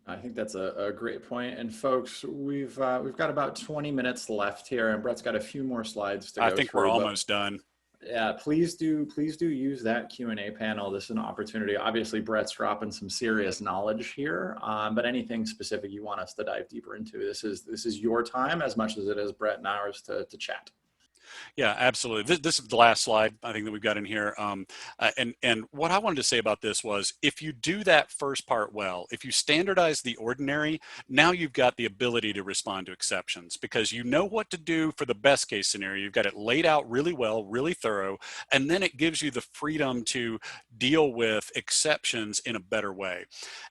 I think that's a great point. And folks, we've got about 20 minutes left here, and Brett's got a few more slides to go I think through, we're almost done. Yeah, please do use that Q&A panel. This is an opportunity. Obviously, Brett's dropping some serious knowledge here, but anything specific you want us to dive deeper into, this is your time as much as it is Brett and ours to chat. Yeah, absolutely. This is the last slide I think that we've got in here. And what I wanted to say about this was, if you do that first part well, if you standardize the ordinary, now you've got the ability to respond to exceptions because you know what to do for the best case scenario. You've got it laid out really well, really thorough, and then it gives you the freedom to deal with exceptions in a better way.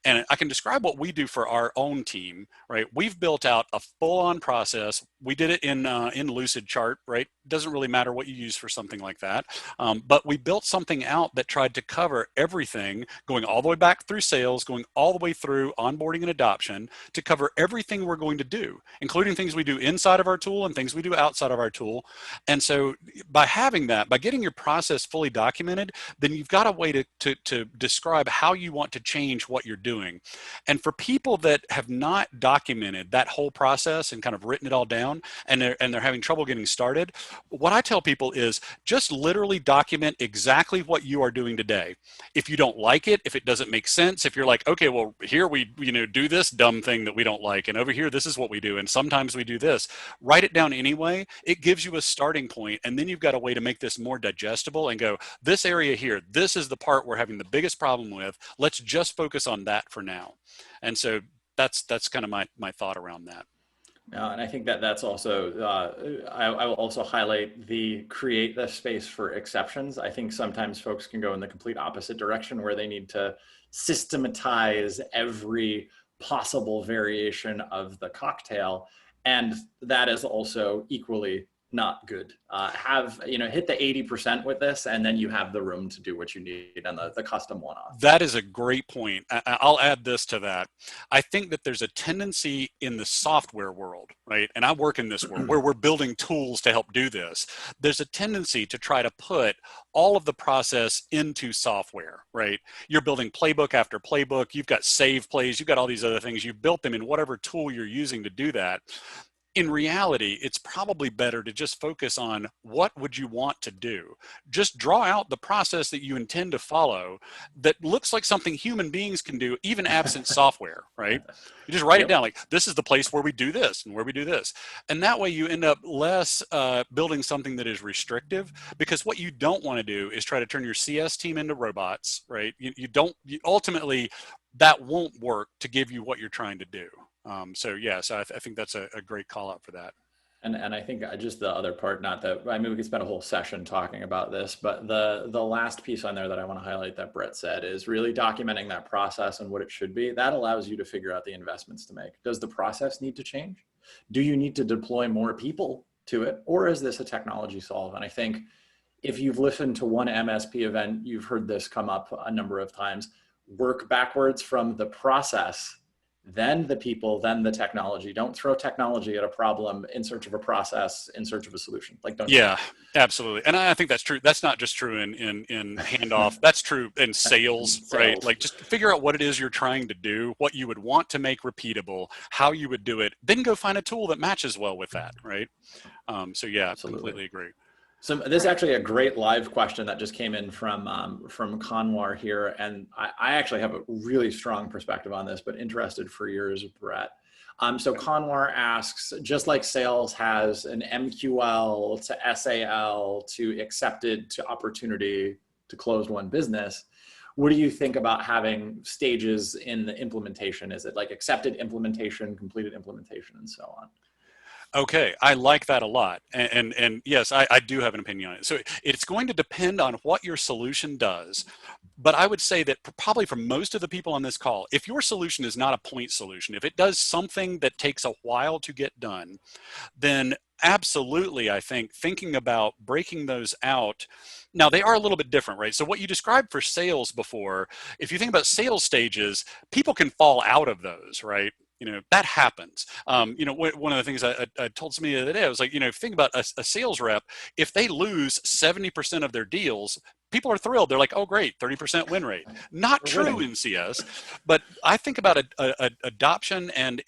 And I can describe what we do for our own team, right? We've built out a full-on process. We did it in Lucid Chart, right? Doesn't really matter what you use for something like that. But we built something out that tried to cover everything, going all the way back through sales, going all the way through onboarding and adoption, to cover everything we're going to do, including things we do inside of our tool and things we do outside of our tool. And so by having that, by getting your process fully documented, then you've got a way to describe how you want to change what you're doing. And for people that have not documented that whole process and kind of written it all down, and they're having trouble getting started, what I tell people is just literally document exactly what you are doing today. If you don't like it, if it doesn't make sense, if you're like, okay, well, here we do this dumb thing that we don't like, and over here this is what we do, and sometimes we do this, write it down anyway. It gives you a starting point, and then you've got a way to make this more digestible and go, this area here, this is the part we're having the biggest problem with. Let's just focus on that for now. And so that's kind of my thought around that. And I think that's also, I will also highlight create the space for exceptions. I think sometimes folks can go in the complete opposite direction where they need to systematize every possible variation of the cocktail. And that is also equally not good. Hit the 80% with this, and then you have the room to do what you need and the custom one-off. That is a great point. I'll add this to that. I think that there's a tendency in the software world, right? And I work in this world where we're building tools to help do this. There's a tendency to try to put all of the process into software, right? You're building playbook after playbook. You've got save plays. You've got all these other things. You've built them in whatever tool you're using to do that. In reality, it's probably better to just focus on what would you want to do. Just draw out the process that you intend to follow that looks like something human beings can do, even absent software, right? You just write it down like, this is the place where we do this and where we do this. And that way you end up less building something that is restrictive, because what you don't want to do is try to turn your CS team into robots, right? Ultimately, that won't work to give you what you're trying to do. So I think that's a great call out for that. And I think just the other part, we could spend a whole session talking about this, but the last piece on there that I want to highlight that Brett said is really documenting that process and what it should be. That allows you to figure out the investments to make. Does the process need to change? Do you need to deploy more people to it? Or is this a technology solve? And I think if you've listened to one MSP event, you've heard this come up a number of times. Work backwards from the process then the people, then the technology. Don't throw technology at a problem in search of a process, in search of a solution. Like, don't do Yeah, absolutely. And I think that's true. That's not just true in handoff. that. That's true in sales, right? Sales. Like just figure out what it is you're trying to do, what you would want to make repeatable, how you would do it, then go find a tool that matches well with that, right? So yeah, Absolutely. completely agree. So this is actually a great live question that just came in from Conwar here, and I actually have a really strong perspective on this, but interested for yours, Brett. So Conwar asks, just like sales has an MQL to SAL to accepted to opportunity to closed won business, what do you think about having stages in the implementation? Is it like accepted implementation, completed implementation, and so on? Okay, I like that a lot. And yes, I do have an opinion on it. So it's going to depend on what your solution does. But I would say that probably for most of the people on this call, if your solution is not a point solution, if it does something that takes a while to get done, then absolutely, I think thinking about breaking those out. Now, they are a little bit different, right? So what you described for sales before, if you think about sales stages, people can fall out of those, right? That happens. One of the things I told somebody the other day, I was like, think about a sales rep. If they lose 70% of their deals, people are thrilled. They're like, oh, great, 30% win rate. Not We're true winning. in CS, but I think about adoption and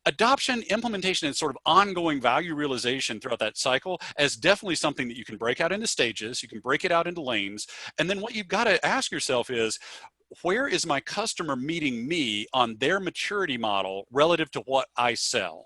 adoption, implementation, and sort of ongoing value realization throughout that cycle as definitely something that you can break out into stages. You can break it out into lanes. And then what you've got to ask yourself is, where is my customer meeting me on their maturity model relative to what I sell?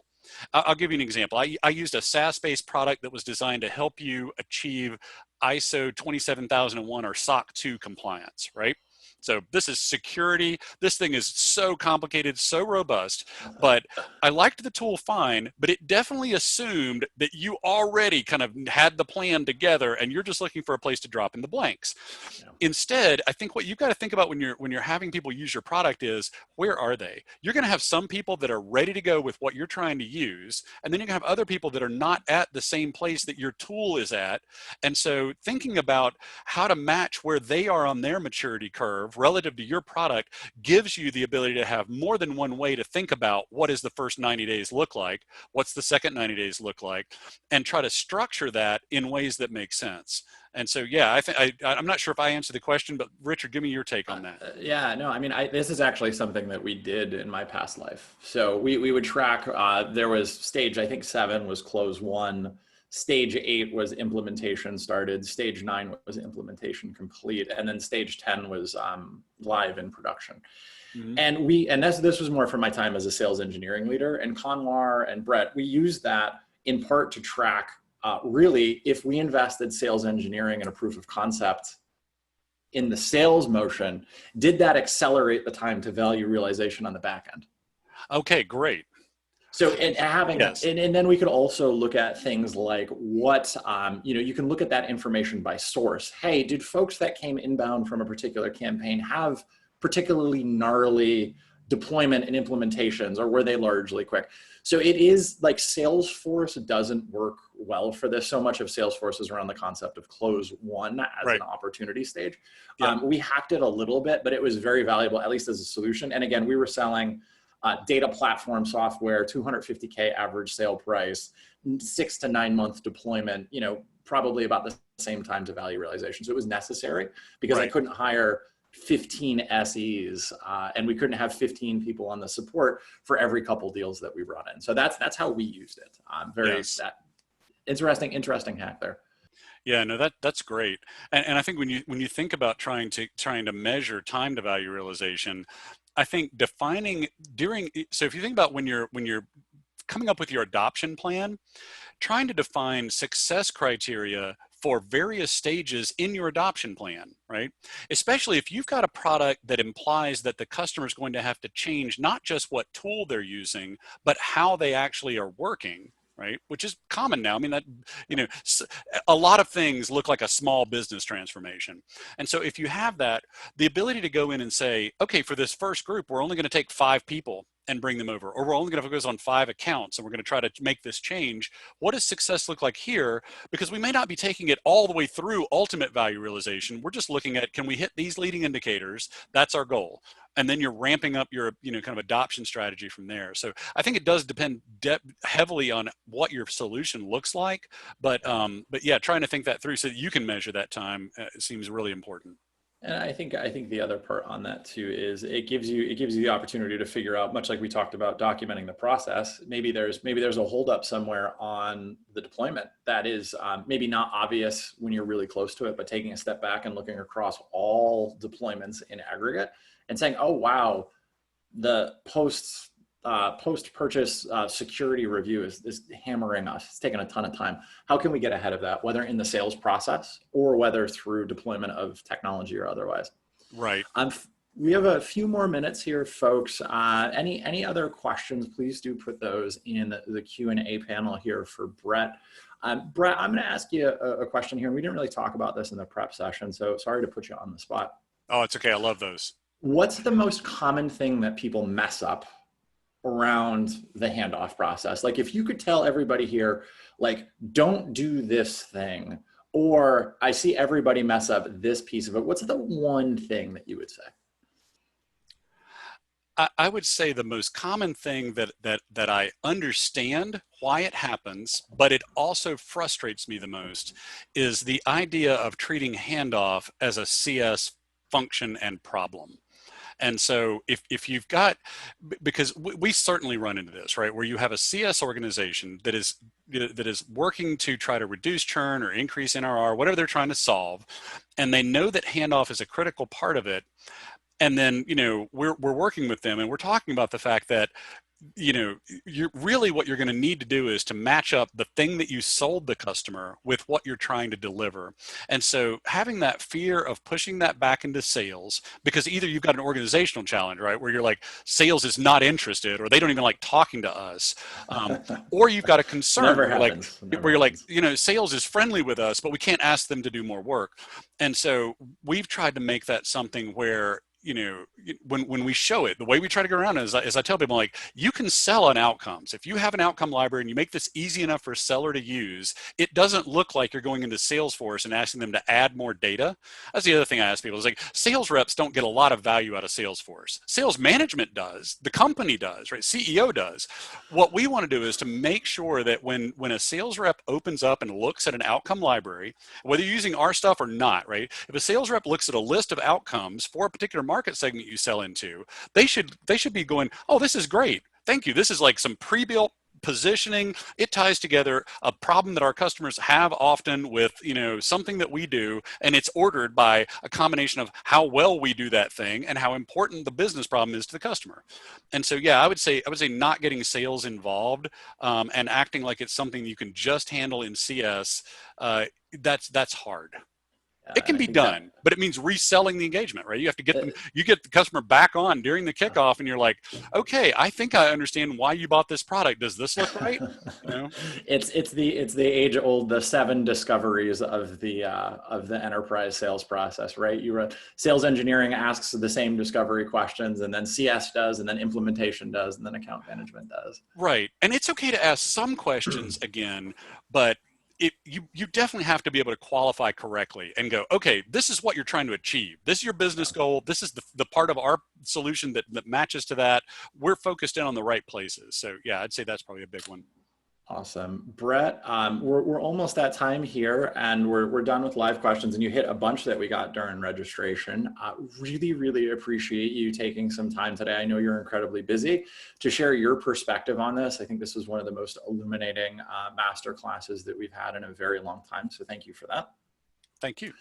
I'll give you an example. I used a SaaS-based product that was designed to help you achieve ISO 27001 or SOC 2 compliance, right? So this is security. This thing is so complicated, so robust, but I liked the tool fine, but it definitely assumed that you already kind of had the plan together and you're just looking for a place to drop in the blanks. Yeah. Instead, I think what you've got to think about when you're having people use your product is, where are they? You're going to have some people that are ready to go with what you're trying to use, and then you're going to have other people that are not at the same place that your tool is at. And so thinking about how to match where they are on their maturity curve relative to your product gives you the ability to have more than one way to think about what does the first 90 days look like, what's the second 90 days look like, and try to structure that in ways that make sense. And so, yeah, I'm not sure if I answered the question, but Richard, give me your take on that. Yeah, no, I mean, this is actually something that we did in my past life. So we would track, there was stage, I think 7 was close 1, stage 8 was implementation started, stage 9 was implementation complete, and then stage 10 was live in production. Mm-hmm. And this was more from my time as a sales engineering leader, and Conwar and Brett, we used that in part to track really, if we invested sales engineering in a proof of concept in the sales motion, did that accelerate the time to value realization on the back end? Okay, great. So and then we could also look at things like what, you can look at that information by source. Hey, did folks that came inbound from a particular campaign have particularly gnarly deployment and implementations, or were they largely quick? So it is like Salesforce doesn't work well for this. So much of Salesforce is around the concept of close 1 as an opportunity stage. Yeah. We hacked it a little bit, but it was very valuable, at least as a solution. And again, we were selling data platform software, $250K average sale price, 6 to 9 month deployment, probably about the same time to value realization. So it was necessary because I couldn't hire 15 SEs and we couldn't have 15 people on the support for every couple deals that we brought in. So that's how we used it. That interesting hack there. Yeah, no, that's great. And I think when you think about trying to measure time to value realization, I think defining so if you think about when you're coming up with your adoption plan, trying to define success criteria for various stages in your adoption plan, right? Especially if you've got a product that implies that the customer is going to have to change not just what tool they're using, but how they actually are working, right? Which is common now. I mean, a lot of things look like a small business transformation. And so if you have that, the ability to go in and say, okay, for this first group, we're only going to take 5 people and bring them over, or we're only going to focus on 5 accounts and we're going to try to make this change. What does success look like here? Because we may not be taking it all the way through ultimate value realization. We're just looking at, can we hit these leading indicators? That's our goal. And then you're ramping up your, kind of adoption strategy from there. So I think it does depend heavily on what your solution looks like, but yeah, trying to think that through so that you can measure that time seems really important. And I think the other part on that too is it gives you the opportunity to figure out, much like we talked about documenting the process. Maybe there's a holdup somewhere on the deployment that is maybe not obvious when you're really close to it, but taking a step back and looking across all deployments in aggregate and saying, oh wow, the post-purchase security review is hammering us. It's taking a ton of time. How can we get ahead of that, whether in the sales process or whether through deployment of technology or otherwise? Right. We have a few more minutes here, folks. Any other questions, please do put those in the Q&A panel here for Brett. Brett, I'm going to ask you a question here. We didn't really talk about this in the prep session, so sorry to put you on the spot. Oh, it's okay. I love those. What's the most common thing that people mess up around the handoff process? Like if you could tell everybody here, like, don't do this thing, or I see everybody mess up this piece of it, what's the one thing that you would say? I would say the most common thing that I understand why it happens, but it also frustrates me the most, is the idea of treating handoff as a CS function and problem. And so if you've got, because we certainly run into this, right, where you have a CS organization that is working to try to reduce churn or increase NRR, whatever they're trying to solve, and they know that handoff is a critical part of it. And then, we're working with them and we're talking about the fact that, you're really, what you're going to need to do is to match up the thing that you sold the customer with what you're trying to deliver. And so having that fear of pushing that back into sales, because either you've got an organizational challenge, right, where you're like, sales is not interested, or they don't even like talking to us, or you've got a concern where you're like, sales is friendly with us, but we can't ask them to do more work. And so we've tried to make that something where, when we show it, the way we try to go around it is I tell people, like, you can sell on outcomes. If you have an outcome library and you make this easy enough for a seller to use, it doesn't look like you're going into Salesforce and asking them to add more data. That's the other thing I ask people is, like, sales reps don't get a lot of value out of Salesforce. Sales management does, the company does, right? CEO does. What we want to do is to make sure that when a sales rep opens up and looks at an outcome library, whether you're using our stuff or not, right? If a sales rep looks at a list of outcomes for a particular market segment you sell into, they should be going, oh, this is great. Thank you. This is like some pre-built positioning. It ties together a problem that our customers have often with, something that we do, and it's ordered by a combination of how well we do that thing and how important the business problem is to the customer. And so, yeah, I would say not getting sales involved and acting like it's something you can just handle in CS. That's hard. It can be done, but it means reselling the engagement, right? You have to get them, you get the customer back on during the kickoff and you're like, okay, I think I understand why you bought this product. Does this look right? It's the age old, the 7 discoveries of the enterprise sales process, right? Sales engineering asks the same discovery questions, and then CS does, and then implementation does, and then account management does. Right. And it's okay to ask some questions again, but you definitely have to be able to qualify correctly and go, okay, this is what you're trying to achieve. This is your business goal. This is the part of our solution that matches to that. We're focused in on the right places. So yeah, I'd say that's probably a big one. Awesome. Brett, we're almost at time here, and we're done with live questions, and you hit a bunch that we got during registration. Really, really appreciate you taking some time today. I know you're incredibly busy to share your perspective on this. I think this was one of the most illuminating master classes that we've had in a very long time. So thank you for that. Thank you.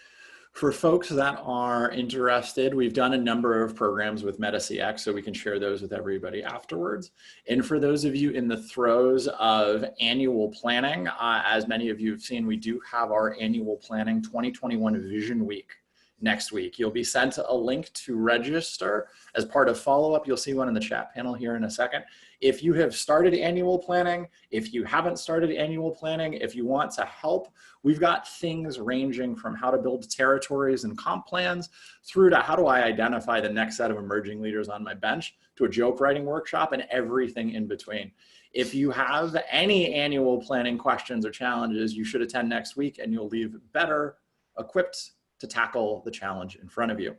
For folks that are interested, we've done a number of programs with MetaCX, so we can share those with everybody afterwards. And for those of you in the throes of annual planning, as many of you have seen, we do have our annual planning 2021 Vision Week next week. You'll be sent a link to register as part of follow-up. You'll see one in the chat panel here in a second. If you have started annual planning, if you haven't started annual planning, if you want to help, we've got things ranging from how to build territories and comp plans through to how do I identify the next set of emerging leaders on my bench, to a joke writing workshop, and everything in between. If you have any annual planning questions or challenges, you should attend next week and you'll leave better equipped to tackle the challenge in front of you.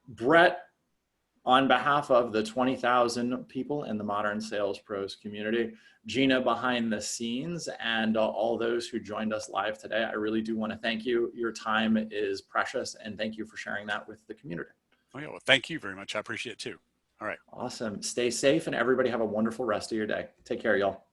Brett, on behalf of the 20,000 people in the Modern Sales Pros community, Gina behind the scenes, and all those who joined us live today, I really do want to thank you. Your time is precious, and thank you for sharing that with the community. Oh, yeah, well, thank you very much. I appreciate it too. All right. Awesome. Stay safe, and everybody have a wonderful rest of your day. Take care, y'all.